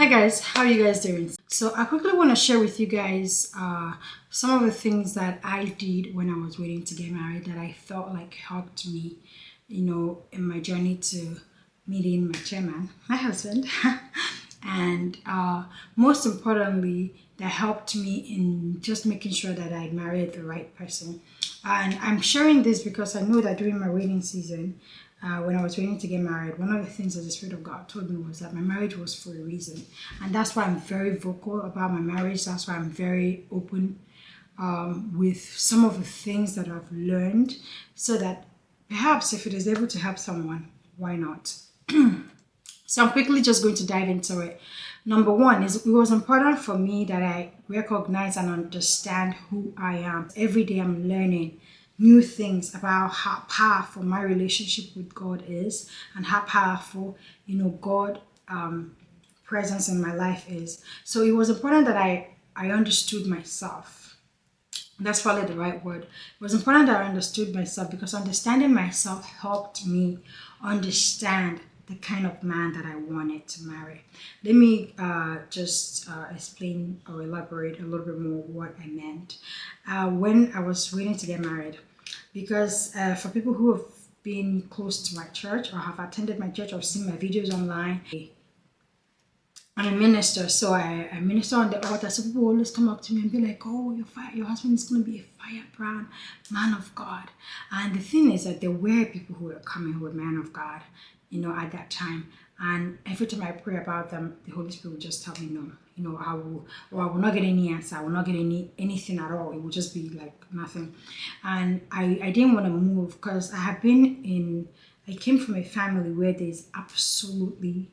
Hi guys, how are you guys doing? So I quickly want to share with you guys some of the things that I did when I was waiting to get married that I felt like helped me, in my journey to meeting my chairman, my husband, and most importantly, that helped me in just making sure that I married the right person. And I'm sharing this because I know that during my waiting season, when I was waiting to get married, one of the things that the Spirit of God told me was that my marriage was for a reason. And that's why I'm very vocal about my marriage. That's why I'm very open with some of the things that I've learned, so that perhaps if it is able to help someone, why not? So I'm quickly just going to dive into it. Number one is it was important for me that I recognize and understand who I am. Every day I'm learning new things about how powerful my relationship with God is and how powerful, God presence in my life is. So it was important that I understood myself. That's probably the right word. It was important that I understood myself, because understanding myself helped me understand the kind of man that I wanted to marry. Let me just explain or elaborate a little bit more what I meant when I was waiting to get married. Because for people who have been close to my church or have attended my church or seen my videos online, I'm a minister, so I minister on the altar. So people always come up to me and be like, "Oh, your husband is going to be a firebrand man of God." And the thing is that there were people who were coming who were men of God, at that time. And every time I pray about them, the Holy Spirit will just tell me no. I will not get any answer. I will not get anything at all. It will just be like nothing. And I didn't want to move because I came from a family where there's absolutely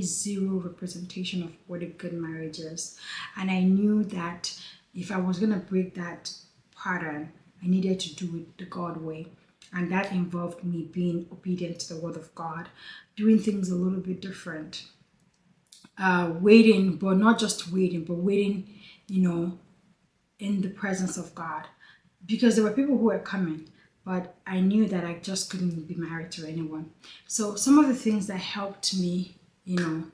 zero representation of what a good marriage is. And I knew that if I was going to break that pattern, I needed to do it the God way. And that involved me being obedient to the word of God, doing things a little bit different. Waiting, but not just waiting, but waiting, in the presence of God. Because there were people who were coming, but I knew that I just couldn't be married to anyone. So some of the things that helped me, during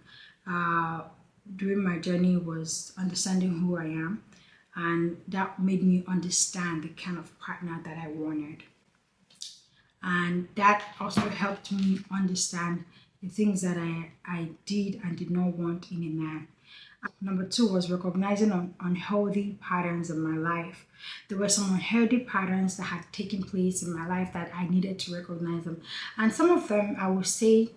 my journey was understanding who I am. And that made me understand the kind of partner that I wanted. And that also helped me understand the things that I did and did not want in a man. Number two was recognizing unhealthy patterns in my life. There were some unhealthy patterns that had taken place in my life that I needed to recognize them. And some of them, I would say,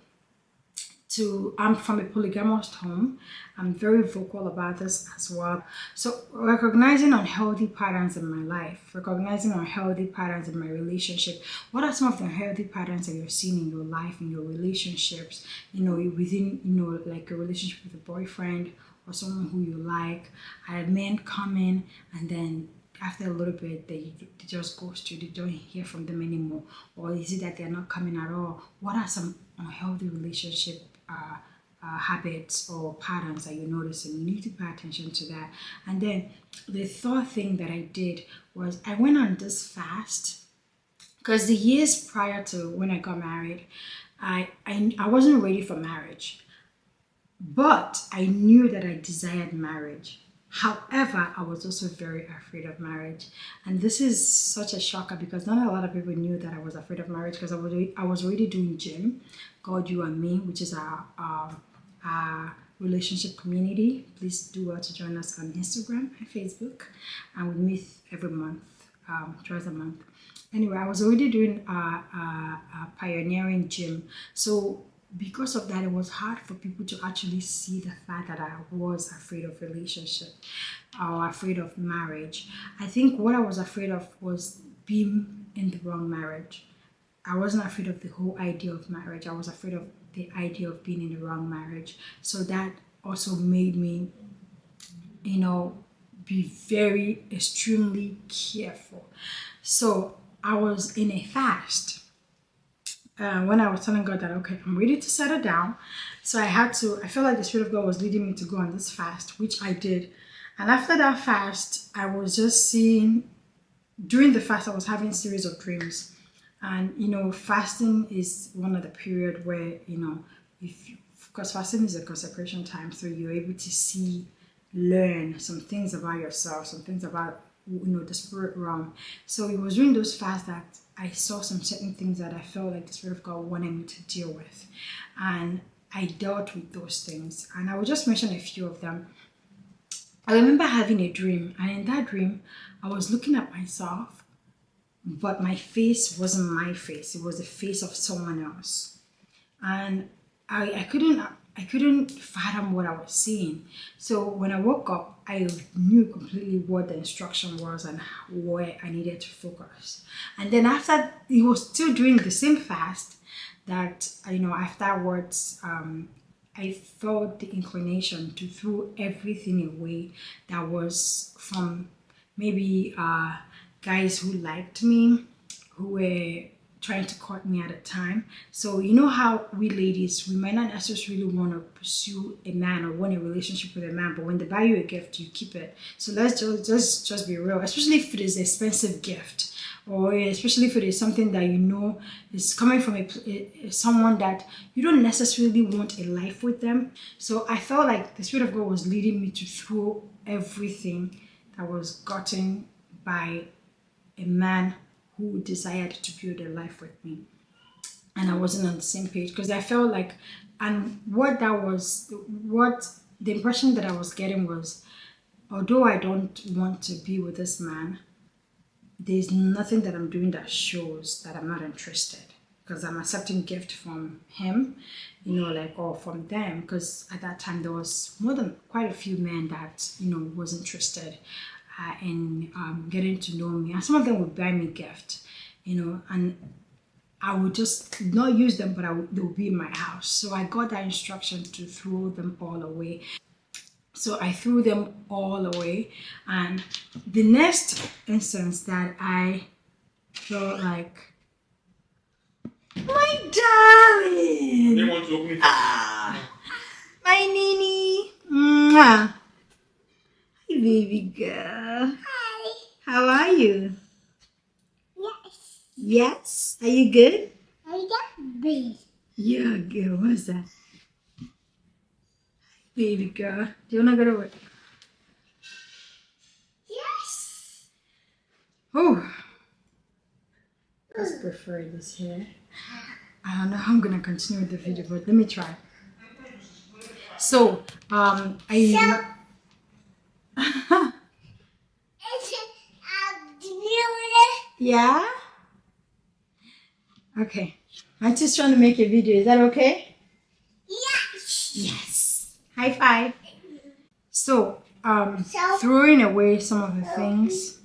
I'm from a polygamous home. I'm very vocal about this as well. So recognizing unhealthy patterns in my life, recognizing unhealthy patterns in my relationship. What are some of the unhealthy patterns that you're seeing in your life, in your relationships, within, like a relationship with a boyfriend or someone who you like? I men come in and then after a little bit they just ghost you, they don't hear from them anymore. Or is it that they're not coming at all? What are some unhealthy relationship habits or patterns that you notice, and you need to pay attention to that. And then the third thing that I did was I went on this fast, because the years prior to when I got married, I wasn't ready for marriage, but I knew that I desired marriage. However, I was also very afraid of marriage. And this is such a shocker, because not a lot of people knew that I was afraid of marriage, because I was already doing gym, God, You and Me, which is our relationship community. Please do well to join us on Instagram and Facebook. And we meet every month, twice a month. Anyway, I was already doing pioneering gym. So because of that, it was hard for people to actually see the fact that I was afraid of relationship or afraid of marriage. I think what I was afraid of was being in the wrong marriage. I wasn't afraid of the whole idea of marriage. I was afraid of the idea of being in the wrong marriage. So that also made me, be very extremely careful. So I was in a fast when I was telling God that, okay, I'm ready to settle down. So I felt like the Spirit of God was leading me to go on this fast, which I did. And after that fast, I was just during the fast, I was having a series of dreams. And, fasting is one of the period where, if because fasting is a consecration time, so you're able to see, learn some things about yourself, some things about the spirit realm. So it was during those fasts that I saw some certain things that I felt like the Spirit of God wanted me to deal with, and I dealt with those things. And I will just mention a few of them. I remember having a dream, and in that dream, I was looking at myself, but my face wasn't my face; it was the face of someone else, and I couldn't fathom what I was seeing. So when I woke up, I knew completely what the instruction was and where I needed to focus. And then after, it was still during the same fast that afterwards, I felt the inclination to throw everything away that was from maybe guys who liked me, who were trying to court me at the time. So you know how we ladies, we might not necessarily want to pursue a man or want a relationship with a man, but when they buy you a gift, you keep it. So let's just be real, especially if it is an expensive gift, or especially if it is something that is coming from someone that you don't necessarily want a life with them. So I felt like the Spirit of God was leading me to throw everything that was gotten by a man who desired to build a life with me. And I wasn't on the same page, because I felt like, and what the impression that I was getting was, although I don't want to be with this man, there's nothing that I'm doing that shows that I'm not interested, because I'm accepting gift from him, or from them, because at that time there was more than quite a few men that was interested in getting to know me, and some of them would buy me gift, and I would just not use them, but they would be in my house. So I got that instruction to throw them all away. So I threw them all away, and the next instance that I felt like, my darling, They want to open it. my Nini, mwah. Hi, baby girl. Hi. How are you? Yes. Yes. Are you good? I got big. Yeah, good. What's that? Baby girl. Do you wanna go to work? Yes. Oh, I just prefer this here. I don't know how I'm gonna continue with the video, but let me try. So, yeah. Okay. I'm just trying to make a video. Is that okay? Yes. Yes. High five. So, throwing away some of the things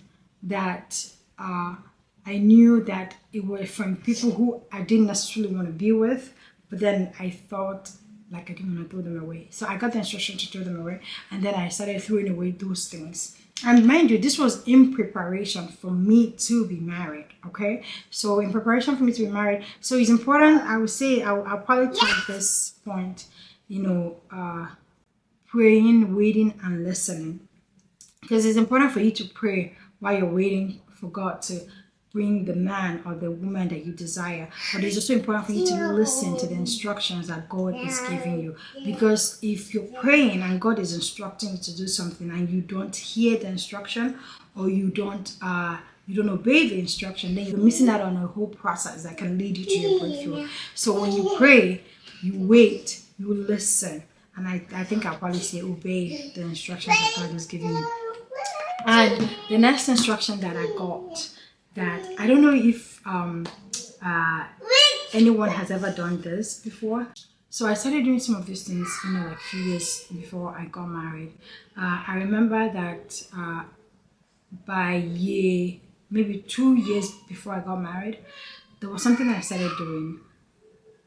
that I knew that it were from people who I didn't necessarily want to be with, but then I thought like I didn't want to throw them away. So I got the instruction to throw them away, and then I started throwing away those things. And mind you, this was in preparation for me to be married, okay? So in preparation for me to be married, so it's important, I would say, I'll probably tag this point, praying, waiting, and listening. Because it's important for you to pray while you're waiting for God to bring the man or the woman that you desire. But it's also important for you to listen to the instructions that God is giving you. Because if you're praying and God is instructing you to do something and you don't hear the instruction, or you don't obey the instruction, then you're missing out on a whole process that can lead you to your breakthrough. So when you pray, you wait, you listen. And I think I'll probably say obey the instructions that God is giving you. And the next instruction that I got, that I don't know if anyone has ever done this before. So I started doing some of these things, like a few years before I got married. I remember that by maybe 2 years before I got married, there was something that I started doing.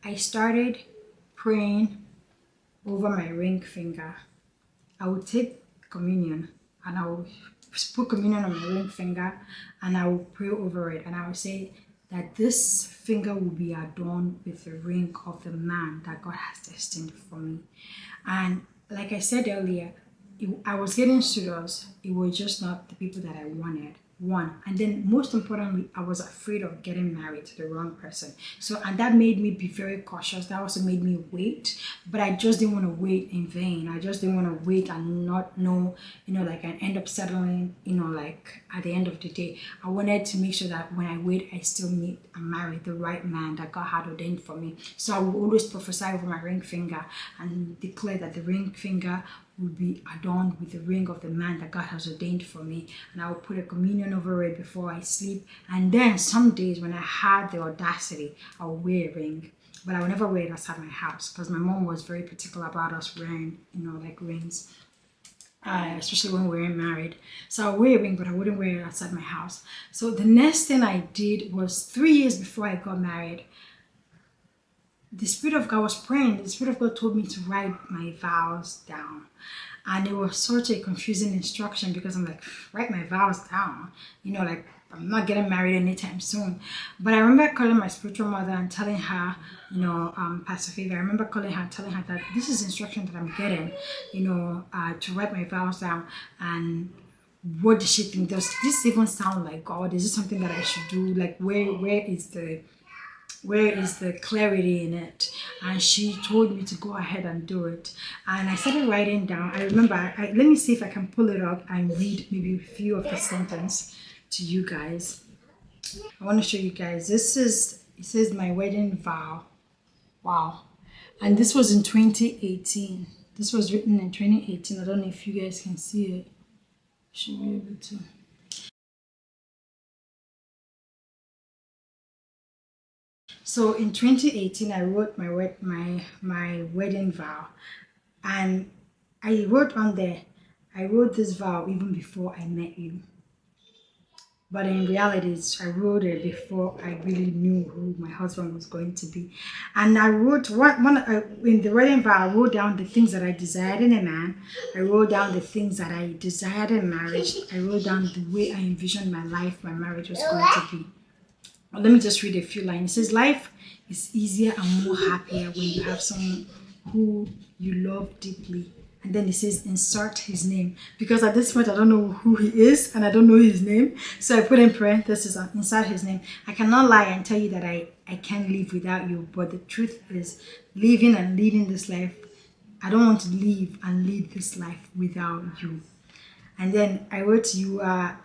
I started praying over my ring finger. I would take communion and I would put communion on my ring finger and I will pray over it, and I will say that this finger will be adorned with the ring of the man that God has destined for me. And like I said earlier, I was getting serious. It was just not the people that I wanted. one. And then most importantly, I was afraid of getting married to the wrong person. So, and that made me be very cautious. That also made me wait, but I just didn't want to wait in vain. I just didn't want to wait and not know, like I end up settling, like at the end of the day. I wanted to make sure that when I wait, I still meet and marry the right man that God had ordained for me. So I would always prophesy over my ring finger and declare that the ring finger will be adorned with the ring of the man that God has ordained for me. And I will put a communion over it before I sleep. And then some days when I had the audacity, I'll wear a ring. But I will never wear it outside my house because my mom was very particular about us wearing, like rings. Especially when we were married. So I'll wear a ring, but I wouldn't wear it outside my house. So the next thing I did was 3 years before I got married, the Spirit of God was praying. The Spirit of God told me to write my vows down. And it was such a confusing instruction because I'm like, write my vows down. Like I'm not getting married anytime soon. But I remember calling my spiritual mother and telling her, Pastor Favor, I remember calling her and telling her that this is instruction that I'm getting, to write my vows down. And what does she think? Does this even sound like God? Is this something that I should do? Like where is the clarity in it? And she told me to go ahead and do it. And I started writing down. I remember, let me see if I can pull it up and read maybe a few of the sentence to you guys. I want to show you guys. It says my wedding vow. Wow. And this was in 2018. This was written in 2018. I don't know if you guys can see it. Should be able to. So in 2018, I wrote my wedding vow, and I wrote on there, I wrote this vow even before I met you. But in reality, I wrote it before I really knew who my husband was going to be. And I wrote in the wedding vow, I wrote down the things that I desired in a man. I wrote down the things that I desired in marriage. I wrote down the way I envisioned my life, my marriage was going to be. Well, let me just read a few lines. It says, life is easier and more happier when you have someone who you love deeply. And then it says, insert his name. Because at this point, I don't know who he is and I don't know his name. So I put in parentheses, insert his name. I cannot lie and tell you that I can't live without you. But the truth is, living and leading this life, I don't want to live and lead this life without you. And then I wrote, you are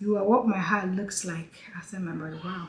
what my heart looks like. I said, my brother, wow.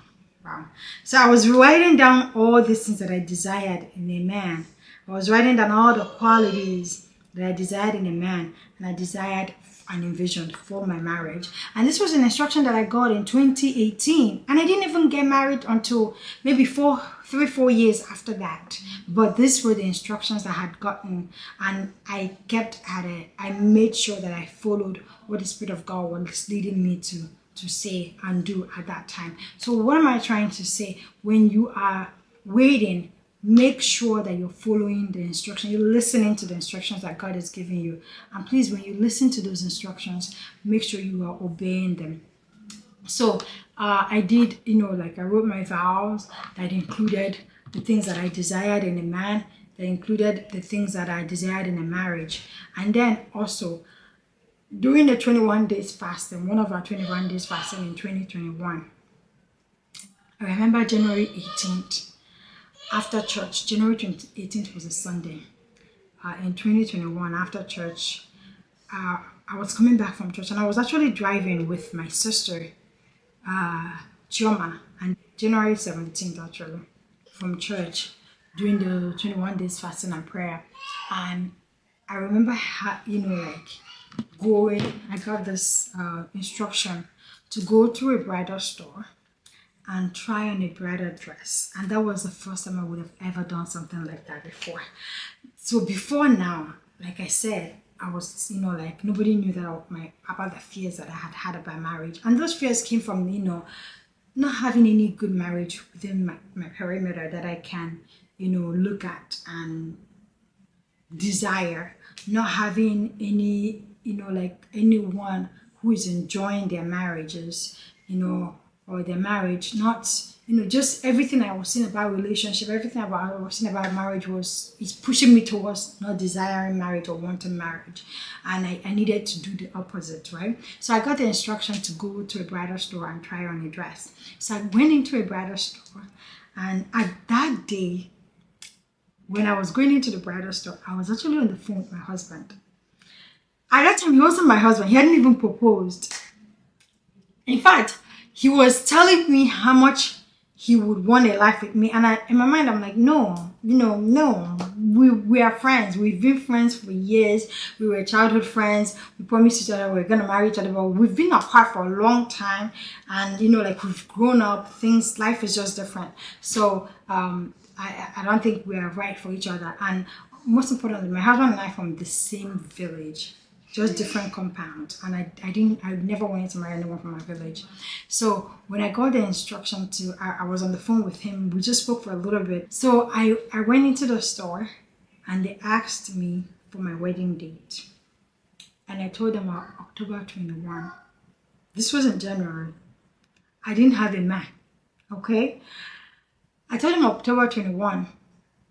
So I was writing down all these things that I desired in a man. I was writing down all the qualities that I desired in a man, and I desired and envisioned for my marriage. And this was an instruction that I got in 2018, and I didn't even get married until maybe 3-4 years after that. But these were the instructions I had gotten, and I kept at it. I made sure that I followed what the Spirit of God was leading me to say and do at that time. So what am I trying to say? When you are waiting, make sure that you're following the instructions. You're listening to the instructions that God is giving you. And please, when you listen to those instructions, make sure you are obeying them. So I did, I wrote my vows that included the things that I desired in a man, that included the things that I desired in a marriage. And then also, during the 21 days fasting, one of our 21 days fasting in 2021, I remember January 18th, after church. January 18th was a Sunday. In 2021, after church, I was coming back from church, and I was actually driving with my sister, Chioma, and January 17th, actually, from church, during the 21 days fasting and prayer. And I remember, going, I got this instruction to go to a bridal store and try on a bridal dress. And that was the first time I would have ever done something like that before. So before now, like I said, I was, nobody knew that about the fears that I had about marriage. And those fears came from, not having any good marriage within my perimeter that I can, look at and desire, not having anyone who is enjoying their marriages, or their marriage, not just everything I was seeing about relationship, everything about I was seeing about marriage is pushing me towards not desiring marriage or wanting marriage. And I needed to do the opposite, right? So I got the instruction to go to a bridal store and try on a dress. So I went into a bridal store, and at that day, when I was going into the bridal store, I was actually on the phone with my husband. At that time, he wasn't my husband. He hadn't even proposed. In fact, he was telling me how much he would want a life with me. And in my mind, I'm like, no, no. We are friends. We've been friends for years. We were childhood friends. We promised each other we are going to marry each other. But we've been apart for a long time. And, like we've grown up. Life is just different. So I don't think we are right for each other. And most importantly, my husband and I are from the same village, just different compounds, and I never wanted to marry anyone from my village. So when I got the instruction I was on the phone with him. We just spoke for a little bit. So I went into the store, and they asked me for my wedding date, and I told them October 21. This was in January. I didn't have a man. Okay, I told him October 21,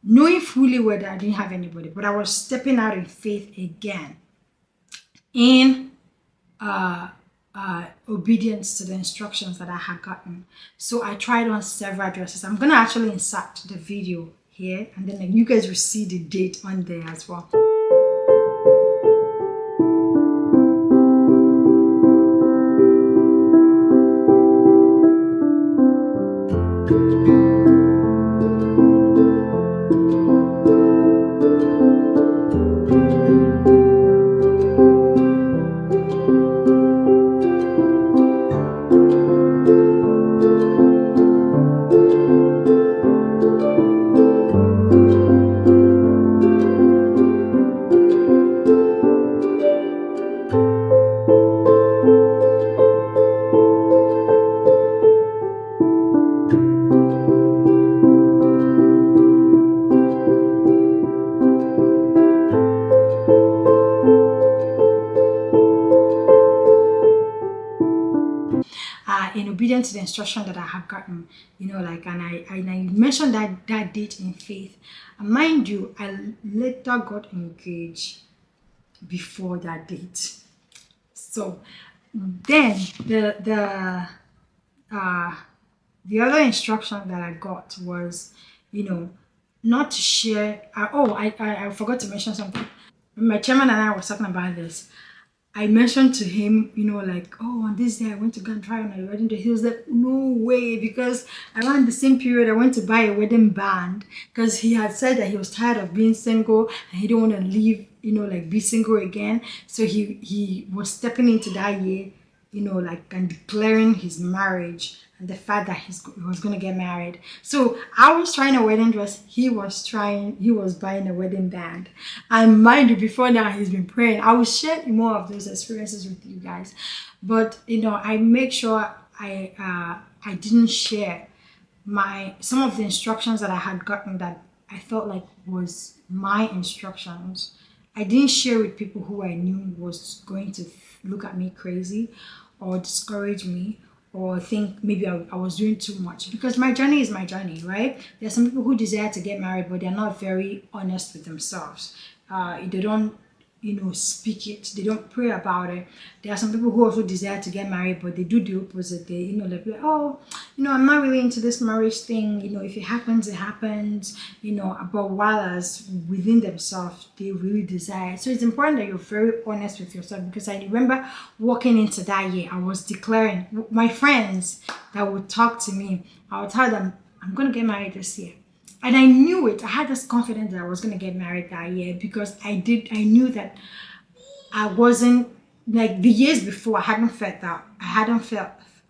knowing fully well that I didn't have anybody, but I was stepping out in faith again, in obedience to the instructions that I had gotten. So I tried on several dresses. I'm gonna actually insert the video here, and then you guys will see the date on there as well. In obedience to the instruction that I have gotten, and I mentioned that date in faith. And mind you, I later got engaged before that date. So then the other instruction that I got was, not to share. I forgot to mention something. My chairman and I was talking about this. I mentioned to him, on this day I went to go and try on my wedding day. He was like, no way, because around the same period I went to buy a wedding band, because he had said that he was tired of being single and he didn't want to leave, be single again. So he was stepping into that year, and declaring his marriage and the fact that he was going to get married. So I was trying a wedding dress. He was buying a wedding band. And mind you, before now, he's been praying. I will share more of those experiences with you guys. But, I make sure I didn't share some of the instructions that I had gotten that I felt like was my instructions. I didn't share with people who I knew was going to look at me crazy or discourage me or think maybe I was doing too much, because my journey is my journey, right? There are some people who desire to get married, but they're not very honest with themselves. They don't speak it. They don't pray about it. There are some people who also desire to get married, but they do the opposite. They, they're like, oh, I'm not really into this marriage thing. If it happens, it happens. But while as within themselves, they really desire. So it's important that you're very honest with yourself, because I remember walking into that year, I was declaring, my friends that would talk to me, I would tell them, I'm going to get married this year. And I knew it. I had this confidence that I was going to get married that year, because I knew that I wasn't, like the years before, I hadn't felt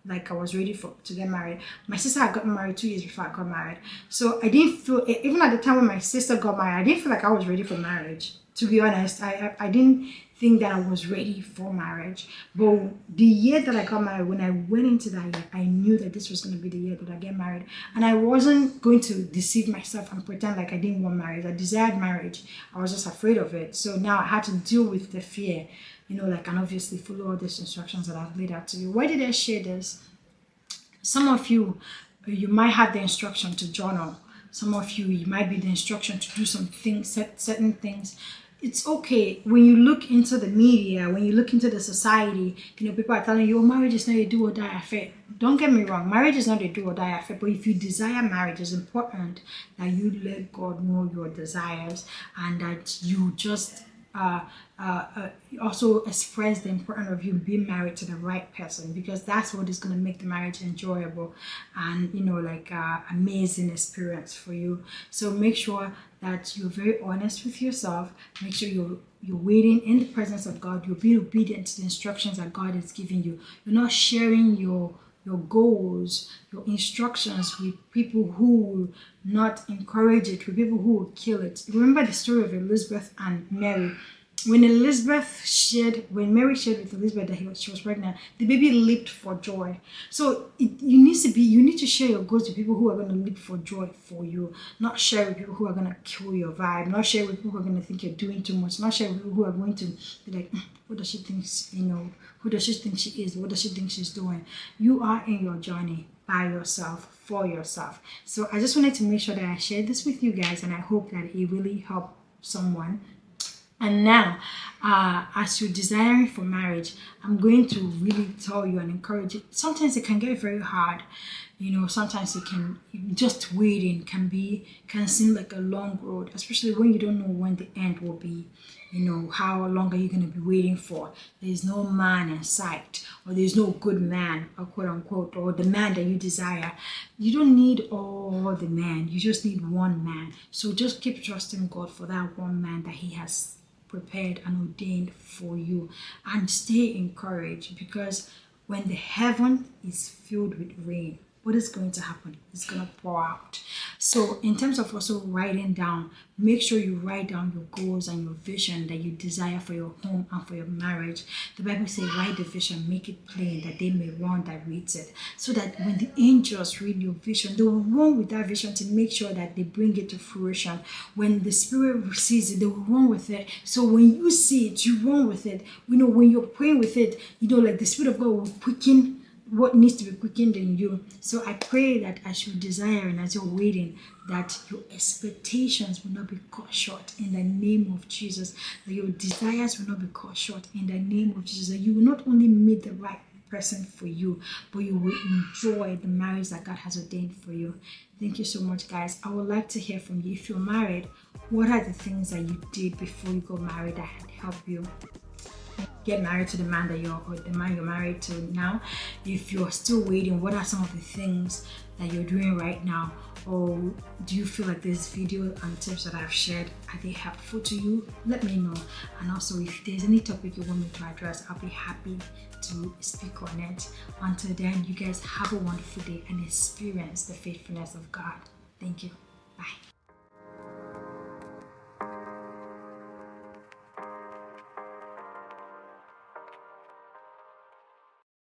like I was ready to get married. My sister had gotten married 2 years before I got married. So I didn't feel, even at the time when my sister got married, I didn't feel like I was ready for marriage. To be honest, I didn't think that I was ready for marriage. But the year that I got married, when I went into that year, I knew that this was going to be the year that I get married. And I wasn't going to deceive myself and pretend like I didn't want marriage. I desired marriage. I was just afraid of it. So now I had to deal with the fear, and obviously follow all these instructions that I've laid out to you. Why did I share this? Some of you, you might have the instruction to journal. Some of you, you might be the instruction to do some things, certain things. It's okay when you look into the media, when you look into the society, people are telling you, oh, marriage is not a do or die affair. Don't get me wrong, marriage is not a do or die affair, but if you desire marriage, it's important that you let God know your desires and that you just uh, also express the importance of you being married to the right person, because that's what is going to make the marriage enjoyable and amazing experience for you. So make sure that you're very honest with yourself. Make sure you're waiting in the presence of God. You're being obedient to the instructions that God is giving you. You're not sharing your goals, your instructions with people who will not encourage it, with people who will kill it. Remember the story of Elizabeth and Mary. When Mary shared with Elizabeth that she was pregnant, the baby leaped for joy. So you need to share your goals with people who are going to leap for joy for you, not share with people who are going to kill your vibe, not share with people who are going to think you're doing too much, not share with people who are going to be like, what does she think, who does she think she is, what does she think she's doing? You are in your journey by yourself, for yourself. So I just wanted to make sure that I shared this with you guys, and I hope that it really helped someone. And now, as you're desiring for marriage, I'm going to really tell you and encourage you. Sometimes it can get very hard. Sometimes it can, just waiting can seem like a long road, especially when you don't know when the end will be. How long are you going to be waiting for? There's no man in sight, or there's no good man, or quote unquote, or the man that you desire. You don't need all the man. You just need one man. So just keep trusting God for that one man that He has prepared and ordained for you, and stay encouraged, because when the heaven is filled with rain, what is going to happen? It's going to pour out. So in terms of also writing down, make sure you write down your goals and your vision that you desire for your home and for your marriage. The Bible says, write the vision, make it plain, that they may run that reads it. So that when the angels read your vision, they will run with that vision to make sure that they bring it to fruition. When the Spirit sees it, they will run with it. So when you see it, you run with it. When you're praying with it, like the Spirit of God will quicken what needs to be quickened in you. So I pray that as you desire and as you're waiting, that your expectations will not be cut short in the name of Jesus. That your desires will not be cut short in the name of Jesus. That you will not only meet the right person for you, but you will enjoy the marriage that God has ordained for you. Thank you so much, guys. I would like to hear from you. If you're married, what are the things that you did before you got married that had helped you get married to the man you're married to now? If you're still waiting, what are some of the things that you're doing right now? Or do you feel like this video and tips that I've shared, are they helpful to you? Let me know. And also, if there's any topic you want me to address, I'll be happy to speak on it. Until then, you guys have a wonderful day and experience the faithfulness of God. Thank you. Bye.